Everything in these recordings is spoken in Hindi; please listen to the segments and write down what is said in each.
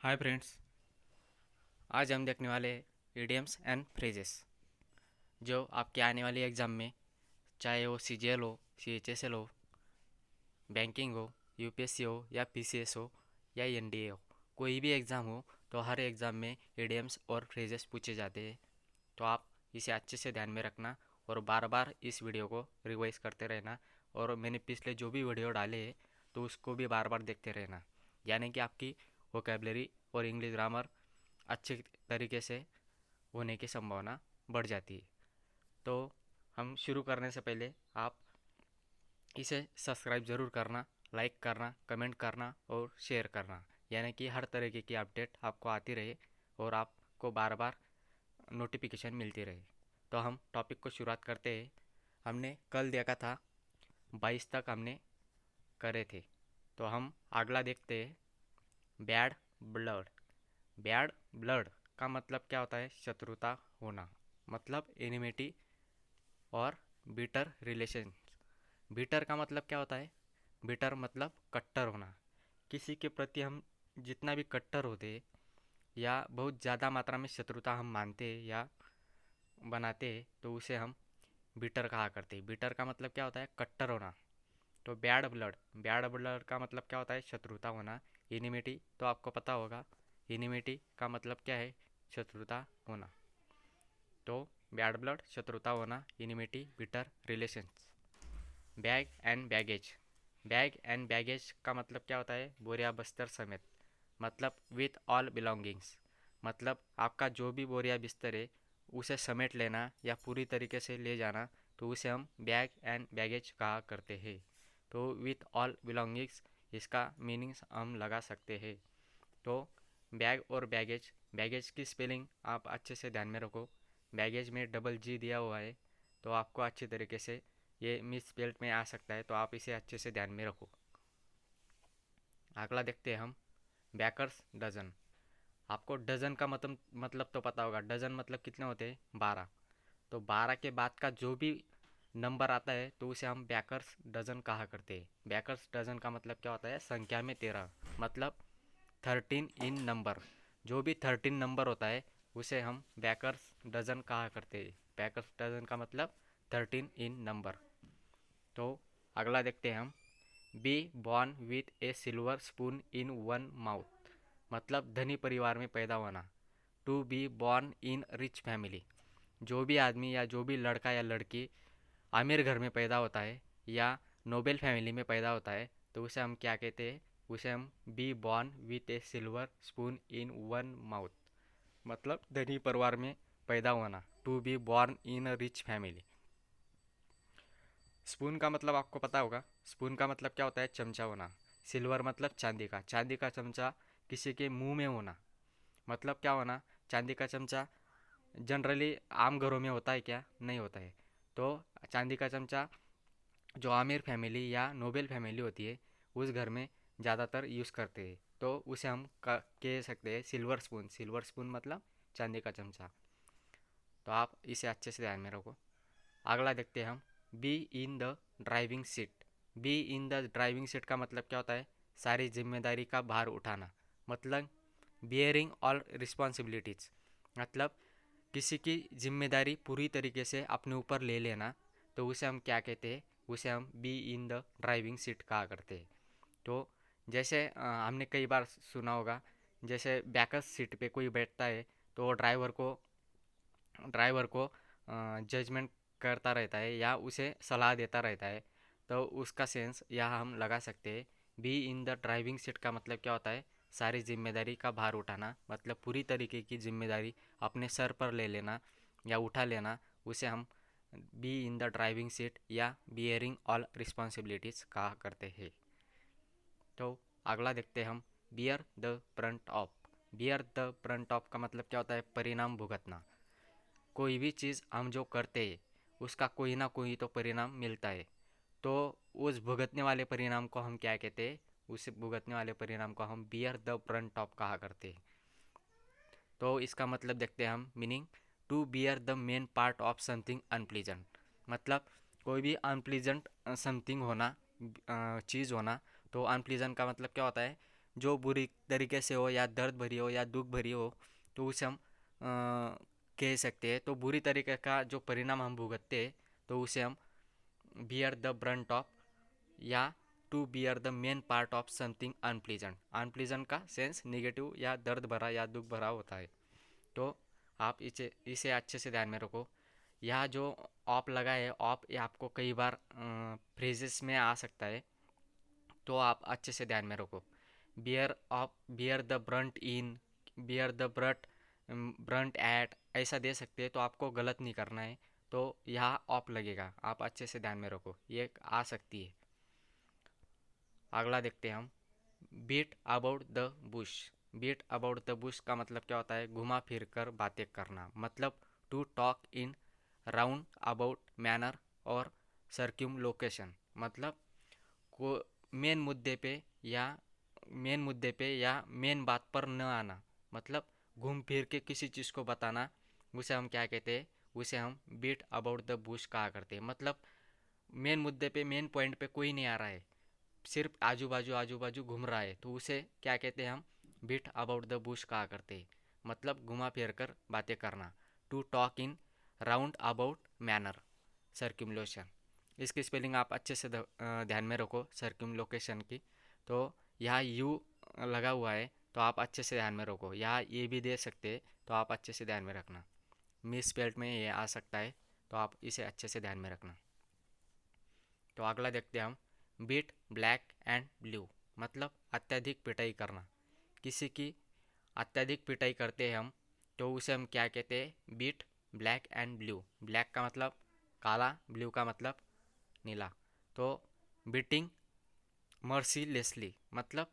Hi friends. आज हम देखने वाले हैं इडियम्स एंड फ्रेजेस जो आपके आने वाली एग्ज़ाम में, चाहे वो सीजीएल हो, सीएचएसएल हो, बैंकिंग हो, यूपीएससी हो या पीसीएस हो या एनडीए हो, कोई भी एग्ज़ाम हो तो हर एग्ज़ाम में इडियम्स और फ्रेजेस पूछे जाते हैं। तो आप इसे अच्छे से ध्यान में रखना और बार बार इस वीडियो को रिवाइज करते रहना। और मैंने पिछले जो भी वीडियो डाले हैं तो उसको भी बार बार देखते रहना, यानी कि आपकी वोकेबलरी और इंग्लिश ग्रामर अच्छे तरीके से होने की संभावना बढ़ जाती है। तो हम शुरू करने से पहले आप इसे सब्सक्राइब ज़रूर करना, लाइक करना, कमेंट करना और शेयर करना, यानी कि हर तरीके की अपडेट आपको आती रहे और आपको बार बार नोटिफिकेशन मिलती रहे। तो हम टॉपिक को शुरुआत करते हैं। हमने कल देखा था 22 तक हमने करे थे, तो हम अगला देखते हैं। Bad blood. बैड ब्लड का मतलब क्या होता है? शत्रुता होना, मतलब एनिमिटी और बिटर रिलेशन। बिटर का मतलब क्या होता है? बिटर मतलब कट्टर होना। किसी के प्रति हम जितना भी कट्टर होते हैं या बहुत ज़्यादा मात्रा में शत्रुता हम मानते हैं या बनाते हैं तो उसे हम बिटर कहा करते हैं। बिटर का मतलब क्या होता है? कट्टर होना। तो बैड ब्लड, बैड ब्लड का मतलब क्या होता है? शत्रुता होना। एनिमिटी तो आपको पता होगा, एनिमिटी का मतलब क्या है? शत्रुता होना। तो बैड ब्लड, शत्रुता होना, enmity, bitter relations. Bag and baggage. Bag and baggage का मतलब क्या होता है? बोरिया बस्तर समेत, मतलब विथ ऑल बिलोंगिंग्स, मतलब आपका जो भी बोरिया बिस्तर है उसे समेट लेना या पूरी तरीके से ले जाना, तो उसे हम बैग एंड बैगेज कहा करते हैं। तो विथ ऑल बिलोंगिंग्स इसका मीनिंग्स हम लगा सकते हैं। तो बैग और बैगेज, बैगेज की स्पेलिंग आप अच्छे से ध्यान में रखो। बैगेज में डबल जी दिया हुआ है, तो आपको अच्छी तरीके से ये मिस स्पेल्ड में आ सकता है, तो आप इसे अच्छे से ध्यान में रखो। अगला देखते हैं हम, बैकर्स डजन। आपको डजन का मतलब तो पता होगा। डजन मतलब कितने होते हैं? 12। तो 12 के बाद का जो भी नंबर आता है तो उसे हम बैकर्स डजन कहा करते हैं। बैकर्स डजन का मतलब क्या होता है? संख्या में 13, मतलब 13 इन नंबर। जो भी 13 नंबर होता है उसे हम बैकर्स डजन कहा करते हैं। बैकर्स डजन का मतलब 13 इन नंबर। तो अगला देखते हैं हम, be born with a silver spoon in one mouth, मतलब धनी परिवार में पैदा होना। To be born in rich family, जो भी आदमी या जो भी लड़का या लड़की आमिर घर में पैदा होता है या नोबेल फैमिली में पैदा होता है तो उसे हम क्या कहते हैं? उसे हम be born with a silver spoon in one mouth, मतलब धनी परिवार में पैदा होना। To be born in a rich family. Spoon का मतलब आपको पता होगा। स्पून का मतलब क्या होता है? चमचा होना। सिल्वर मतलब चांदी का, चांदी का चमचा किसी के मुंह में होना, मतलब क्या होना? चांदी का चमचा जनरली आम घरों में होता है क्या? नहीं होता है। तो चांदी का चमचा जो आमिर फैमिली या नोबेल फैमिली होती है उस घर में ज़्यादातर यूज़ करते हैं, तो उसे हम कह सकते हैं सिल्वर स्पून। सिल्वर स्पून मतलब चांदी का चमचा। तो आप इसे अच्छे से ध्यान में रखो। अगला देखते हैं हम, be in the driving seat. Be in the driving seat का मतलब क्या होता है? सारी जिम्मेदारी का भार उठाना, मतलब बियरिंग ऑल रिस्पॉन्सिबिलिटीज, मतलब किसी की जिम्मेदारी पूरी तरीके से अपने ऊपर ले लेना, तो उसे हम क्या कहते हैं? उसे हम be in the driving seat कहा करते हैं। तो जैसे हमने कई बार सुना होगा, जैसे बैकअप सीट पे कोई बैठता है तो वो ड्राइवर को जजमेंट करता रहता है या उसे सलाह देता रहता है, तो उसका सेंस यहाँ हम लगा सकते हैं। Be in the driving seat का मतलब क्या होता है? सारी जिम्मेदारी का भार उठाना, मतलब पूरी तरीके की जिम्मेदारी अपने सर पर ले लेना या उठा लेना, उसे हम be in the driving seat या बियरिंग ऑल रिस्पॉन्सिबिलिटीज़ कहा करते हैं। तो अगला देखते हैं हम, bear the front of. Bear the front of का मतलब क्या होता है? परिणाम भुगतना। कोई भी चीज़ हम जो करते हैं उसका कोई ना कोई तो परिणाम मिलता है, तो उस भुगतने वाले परिणाम को हम क्या कहते हैं? उस भुगतने वाले परिणाम को हम बियर द फ्रंट ऑफ कहा करते हैं। तो इसका मतलब देखते हैं हम, meaning, to bear the main part of something unpleasant, मतलब कोई भी अनप्लीजेंट समथिंग होना, चीज़ होना। तो अनप्लीजेंट का मतलब क्या होता है? जो बुरी तरीके से हो या दर्द भरी हो या दुख भरी हो, तो उसे हम कह सकते हैं। तो बुरी तरीके का जो परिणाम हम भुगतते हैं, तो उसे हम बियर द ब्रंट ऑफ, या to bear the main part of something unpleasant. Unpleasant का सेंस निगेटिव या दर्द भरा या दुख भरा होता है। तो आप इसे इसे अच्छे से ध्यान में रखो। यह जो ऑप लगा है, ऑप ये आपको कई बार फ्रेजेस में आ सकता है, तो आप अच्छे से ध्यान में रखो। Bear of, bear the brunt in, bear the brunt at, ऐसा दे सकते हैं, तो आपको गलत नहीं करना है। तो यहाँ ऑप लगेगा, आप अच्छे से ध्यान में रखो, ये आ सकती है। अगला देखते हैं हम, beat about the bush. Beat about the bush का मतलब क्या होता है? घुमा फिर कर बातें करना, मतलब to talk in round about manner और सर्क्यूम लोकेशन। मतलब को मेन मुद्दे पे या मेन बात पर न आना, मतलब घूम फिर के किसी चीज़ को बताना, उसे हम क्या कहते हैं? उसे हम बीट अबाउट द बुश कहा करते हैं। मतलब मेन मुद्दे पे, मेन पॉइंट पे कोई नहीं आ रहा है, सिर्फ आजू बाजू घूम रहा है, तो उसे क्या कहते हैं? हम बीट अबाउट द बुश कहा करते हैं। मतलब घुमा फिर कर बातें करना, to talk in round about manner, circumlocution. इसकी स्पेलिंग आप अच्छे से ध्यान में रखो सर्क्यूमलोकेशन की। तो यहाँ यू लगा हुआ है, तो आप अच्छे से ध्यान में रखो। यहाँ ये भी दे सकते हैं, तो आप अच्छे से ध्यान में रखना। मिस स्पेल्ड में ये आ सकता है, तो आप इसे अच्छे से ध्यान में रखना। तो अगला देखते हैं हम, बीट ब्लैक एंड ब्लू। मतलब अत्यधिक पिटाई करना, किसी की अत्यधिक पिटाई करते हैं हम, तो उसे हम क्या कहते हैं? Beat black and blue. Black का मतलब काला, ब्लू का मतलब नीला। तो बीटिंग मर्सीलेसली, मतलब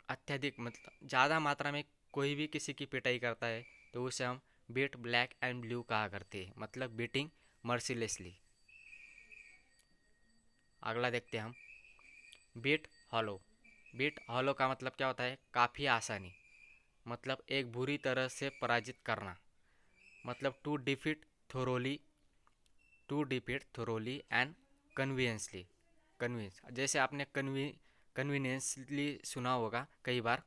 अत्यधिक, मतलब ज़्यादा मात्रा में कोई भी किसी की पिटाई करता है, तो उसे हम बीट ब्लैक एंड ब्लू कहा करते हैं, मतलब बीटिंग मर्सीलेसली। अगला देखते हैं हम, बीट हॉलो। बीट हॉलो का मतलब क्या होता है? काफ़ी आसानी, मतलब एक बुरी तरह से पराजित करना, मतलब to defeat thoroughly and conveniently. Convenience, जैसे आपने कन्वीनियंसली सुना होगा कई बार।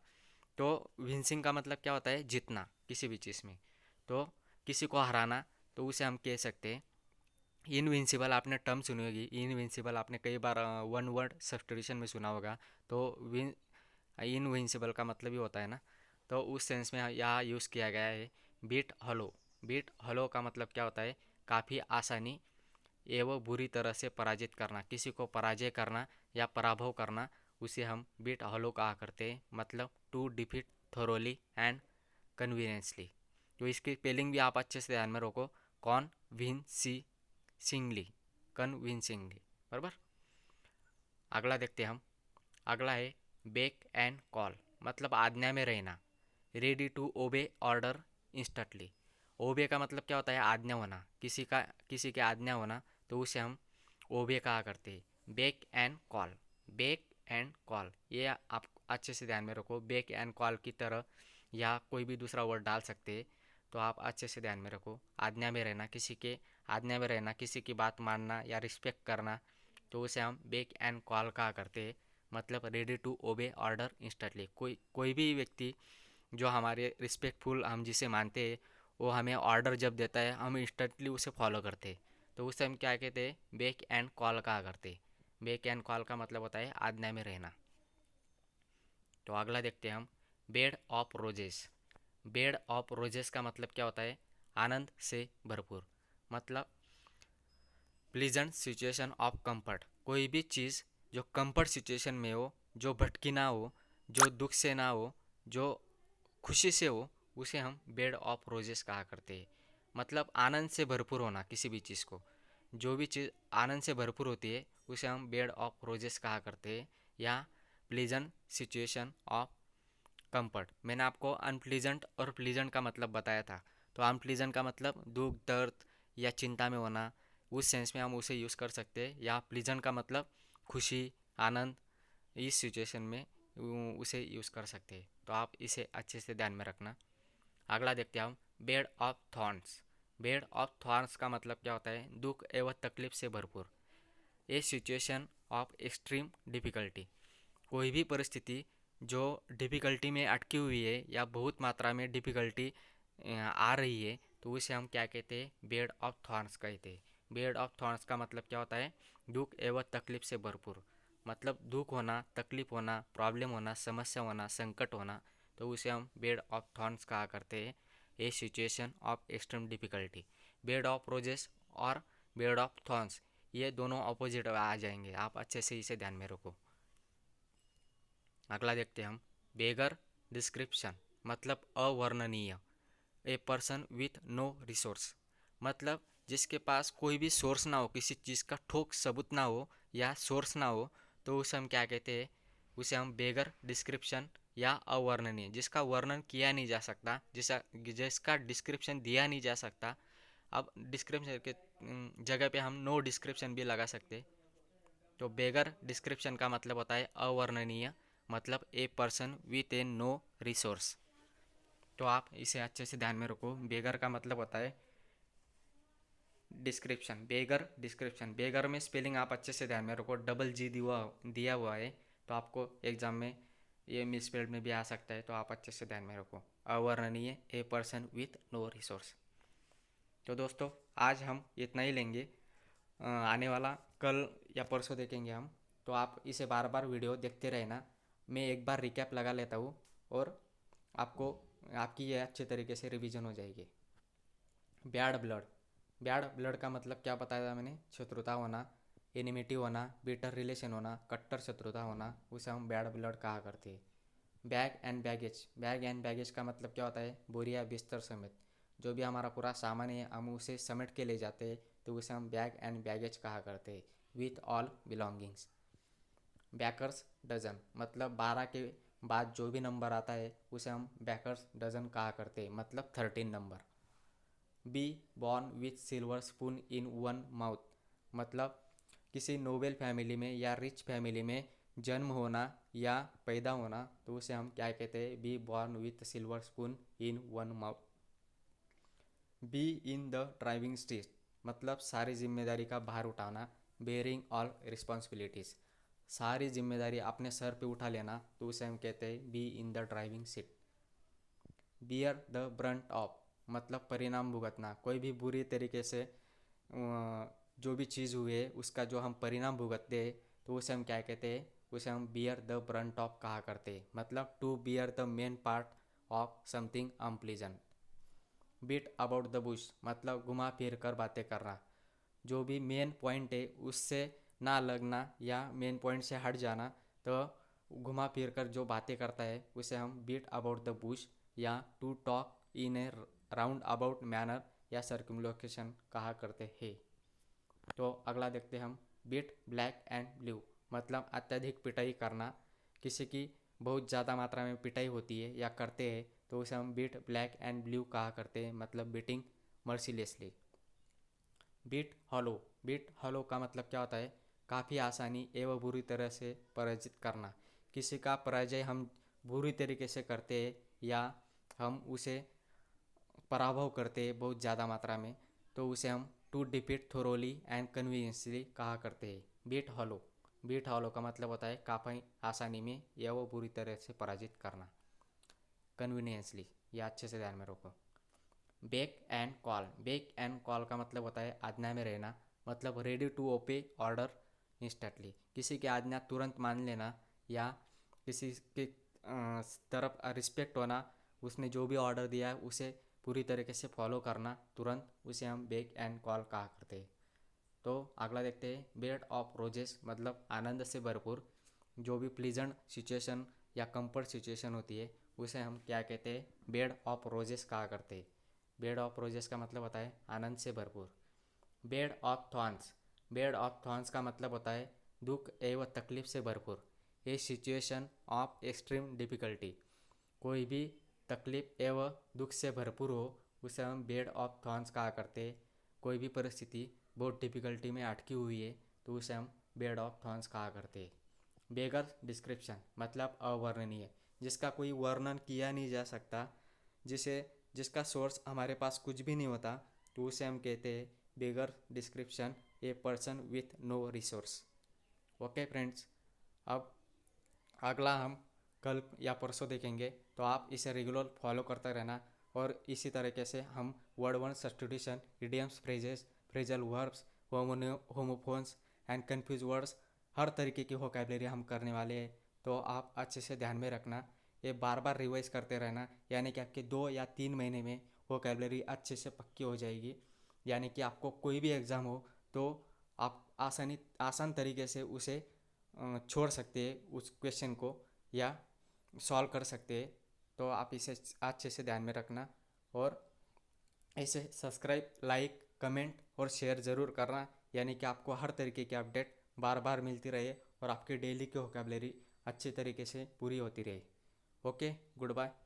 तो विंसिंग का मतलब क्या होता है? जीतना किसी भी चीज़ में, तो किसी को हराना, तो उसे हम कह सकते हैं इनविंसिबल। आपने टर्म सुनी होगी इनविंसिबल, आपने कई बार वन वर्ड सब्स्टिट्यूशन में सुना होगा। तो विन इनविंसिबल का मतलब ही होता है ना, तो उस सेंस में यहाँ यूज़ किया गया है बीट हॉलो। बीट हॉलो का मतलब क्या होता है? काफ़ी आसानी एवं बुरी तरह से पराजित करना, किसी को पराजय करना या पराभव करना, उसे हम बीट हॉलो कहा करते हैं। मतलब टू डिफीट थोरोली एंड कन्वीनियंसली। तो इसकी स्पेलिंग भी आप अच्छे से ध्यान में रखो, सिंगली, कन्विंसिंगली, बराबर। अगला देखते हैं हम, अगला है बेक एंड कॉल। मतलब आज्ञा में रहना, ready to obey order instantly. Obey का मतलब क्या होता है? आज्ञा होना, किसी की आज्ञा होना, तो उसे हम ओबे कहा करते हैं। Beck and call, beck and call, ये आप अच्छे से ध्यान में रखो। बेक एंड कॉल की तरह या कोई भी दूसरा वर्ड डाल सकते हैं, तो आप अच्छे से ध्यान में रखो। आज्ञा में रहना, आज्ञा में रहना, किसी की बात मानना या रिस्पेक्ट करना, तो उसे हम बेक एंड कॉल कहा करते हैं। मतलब ready to obey order instantly. कोई भी व्यक्ति जो हमारे रिस्पेक्टफुल, हम जिसे मानते हैं, वो हमें ऑर्डर जब देता है, हम इंस्टेंटली उसे फॉलो करते हैं, तो उसे हम क्या कहते हैं? बेक एंड कॉल कहा करते हैं। बेक एंड कॉल का मतलब होता है आज्ञा में रहना। तो अगला देखते हैं हम, bed of roses. Bed of roses का मतलब क्या होता है? आनंद से भरपूर, मतलब प्लीजेंट सिचुएशन ऑफ कंफर्ट। कोई भी चीज़ जो कंफर्ट सिचुएशन में हो, जो भटकी ना हो, जो दुख से ना हो, जो खुशी से हो, उसे हम बेड ऑफ रोजेस कहा करते हैं। मतलब आनंद से भरपूर होना, किसी भी चीज़ को, जो भी चीज़ आनंद से भरपूर होती है, उसे हम बेड ऑफ रोजेस कहा करते हैं, या प्लीजेंट सिचुएशन ऑफ कंफर्ट। मैंने आपको अनप्लीजेंट और प्लीजेंट का मतलब बताया था। तो अनप्लीजेंट का मतलब दुख, दर्द या चिंता में होना, उस सेंस में हम उसे यूज़ कर सकते हैं। या प्लीजेंट का मतलब खुशी, आनंद, इस सिचुएशन में उसे यूज़ कर सकते हैं। तो आप इसे अच्छे से ध्यान में रखना। अगला देखते हैं हम, bed of thorns. Bed of thorns का मतलब क्या होता है? दुख एवं तकलीफ से भरपूर, ए सिचुएशन ऑफ एक्सट्रीम डिफिकल्टी। कोई भी परिस्थिति जो डिफ़िकल्टी में अटकी हुई है या बहुत मात्रा में डिफ़िकल्टी आ रही है, तो उसे हम क्या कहते हैं? बेड ऑफ थॉर्न्स कहते हैं। बेड ऑफ थॉर्न्स का मतलब क्या होता है? दुख एवं तकलीफ से भरपूर। मतलब दुख होना, तकलीफ होना, प्रॉब्लम होना, समस्या होना, संकट होना, तो उसे हम बेड ऑफ थॉर्न्स कहा करते हैं। A situation of extreme difficulty. Bed of roses और बेड ऑफ थॉर्न्स, ये दोनों अपोजिट आ जाएंगे। आप अच्छे से इसे ध्यान में रखो। अगला देखते हैं हम। बेगर डिस्क्रिप्शन मतलब अवर्णनीय। A person with no resource मतलब जिसके पास कोई भी सोर्स ना हो, किसी चीज़ का ठोस सबूत ना हो या सोर्स ना हो, तो उसे हम क्या कहते हैं? उसे हम बेगर डिस्क्रिप्शन या अवर्णनीय, जिसका वर्णन किया नहीं जा सकता, जिसका डिस्क्रिप्शन दिया नहीं जा सकता। अब डिस्क्रिप्शन के जगह पे हम नो डिस्क्रिप्शन भी लगा सकते। तो बेगर डिस्क्रिप्शन का मतलब होता है अवर्णनीय, मतलब a person with a no resource. तो आप इसे अच्छे से ध्यान में रखो। बेगर का मतलब होता है डिस्क्रिप्शन। बेगर डिस्क्रिप्शन, बेगर में स्पेलिंग आप अच्छे से ध्यान में रखो। डबल जी दिया हुआ है, तो आपको एग्जाम में ये मिसस्पेल्ड में भी आ सकता है, तो आप अच्छे से ध्यान में रखो। अवर्णनीय, a person with no resource. तो दोस्तों, आज हम इतना ही लेंगे। आने वाला कल या परसों देखेंगे हम। तो आप इसे बार बार वीडियो देखते रहना। मैं एक बार रिकैप लगा लेता हूँ और आपको आपकी ये अच्छे तरीके से रिवीजन हो जाएगी। Bad blood. बैड ब्लड का मतलब क्या बताया था मैंने? शत्रुता होना, एनिमिटी होना, बिटर रिलेशन होना, कट्टर शत्रुता होना, उसे हम बैड ब्लड कहा करते हैं। Bag and baggage. Bag and baggage का मतलब क्या होता है? बोरिया बिस्तर समेत जो भी हमारा पूरा सामान है, हम उसे समेट के ले जाते हैं, तो उसे हम बैग एंड बैगेज कहा करते हैं। With all belongings. Baker's dozen मतलब 12 के बाद जो भी नंबर आता है उसे हम बैकर्स डजन कहा करते हैं, मतलब 13 number. B born with silver spoon in one mouth मतलब किसी नोबेल फैमिली में या रिच फैमिली में जन्म होना या पैदा होना, तो उसे हम क्या कहते हैं? B born with silver spoon in one mouth. Be in the driving seat मतलब सारी जिम्मेदारी का भार उठाना, बेयरिंग ऑल रिस्पॉन्सिबिलिटीज, सारी जिम्मेदारी अपने सर पे उठा लेना, तो उसे हम कहते हैं be in the driving seat. Beer the brunt of मतलब परिणाम भुगतना, कोई भी बुरी तरीके से जो भी चीज़ हुई है उसका जो हम परिणाम भुगतते हैं, तो उसे हम क्या कहते हैं? उसे हम बियर द ब्रंट ऑफ कहा करते हैं, मतलब to bear the main part of something unpleasant. Beat about the bush मतलब घुमा फिर कर बातें करना, जो भी मेन पॉइंट है उससे ना लगना या मेन पॉइंट से हट जाना, तो घुमा फिर कर जो बातें करता है उसे हम बीट अबाउट द बुश या to talk in a round about manner या सर्कुमलोकेशन कहा करते हैं। तो अगला देखते हैं हम। बीट ब्लैक एंड ब्लू मतलब अत्यधिक पिटाई करना, किसी की बहुत ज़्यादा मात्रा में पिटाई होती है या करते हैं, तो उसे हम बीट ब्लैक एंड ब्लू कहा करते हैं, मतलब beating mercilessly. Beat hollow. Beat hollow का मतलब क्या होता है? काफ़ी आसानी एवं बुरी तरह से पराजित करना, किसी का पराजय हम बुरी तरीके से करते हैं या हम उसे पराभव करते हैं बहुत ज़्यादा मात्रा में, तो उसे हम टू डिफीट थोरोली एंड कन्वीनियंसली कहा करते हैं। Beat hollow. बीट हॉलो का मतलब होता है काफ़ी आसानी में या वो बुरी तरह से पराजित करना, कन्वीनियंसली। या अच्छे से ध्यान में रखो। Beck and call. Beck and call का मतलब होता है आज्ञा में रहना, मतलब ready to obey order instantly, किसी की आज्ञा तुरंत मान लेना या किसी के तरफ रिस्पेक्ट होना, उसने जो भी ऑर्डर दिया है उसे पूरी तरीके से फॉलो करना तुरंत, उसे हम बेक एंड कॉल कहा करते हैं। तो अगला देखते हैं। बेड ऑफ रोजेस मतलब आनंद से भरपूर, जो भी प्लीजेंट सिचुएशन या कंफर्ट सिचुएशन होती है उसे हम क्या कहते हैं? बेड ऑफ रोजेस कहा करते हैं। बेड ऑफ रोजेस का मतलब होता है आनंद से भरपूर। Bed of thorns. Bed of thorns का मतलब होता है दुख एवं तकलीफ से भरपूर, ए सिचुएशन ऑफ एक्सट्रीम डिफिकल्टी, कोई भी तकलीफ एवं दुख से भरपूर हो उसे हम बेड ऑफ थॉर्न्स कहा करते हैं। कोई भी परिस्थिति बहुत डिफिकल्टी में अटकी हुई है, तो उसे हम बेड ऑफ थॉर्न्स कहा करते हैं। बेगर डिस्क्रिप्शन मतलब अवर्णनीय, जिसका कोई वर्णन किया नहीं जा सकता, जिसे जिसका सोर्स हमारे पास कुछ भी नहीं होता, तो उसे हम कहते हैं beggar description, a person with no resource. Okay friends, अब अगला हम कल या परसों देखेंगे, तो आप इसे रेगुलर फॉलो करते रहना। और इसी तरीके से हम word one substitution, idioms, phrases, phrasal verbs, homophones and confuse words, हर तरीके की वोकैबलरी हम करने वाले हैं। तो आप अच्छे से ध्यान में रखना, ये बार बार रिवाइज करते रहना, यानी कि आपके 2 या 3 महीने में वोकैबलरी अच्छे से पक्की हो जाएगी। यानी कि आपको कोई भी एग्ज़ाम हो तो आप आसान तरीके से उसे छोड़ सकते हैं, उस क्वेश्चन को, या सॉल्व कर सकते हैं। तो आप इसे अच्छे से ध्यान में रखना, और इसे सब्सक्राइब, लाइक, कमेंट और शेयर ज़रूर करना, यानी कि आपको हर तरीके की अपडेट बार बार मिलती रहे और आपकी डेली की वोकैबलरी अच्छी तरीके से पूरी होती रहे। Okay, good bye.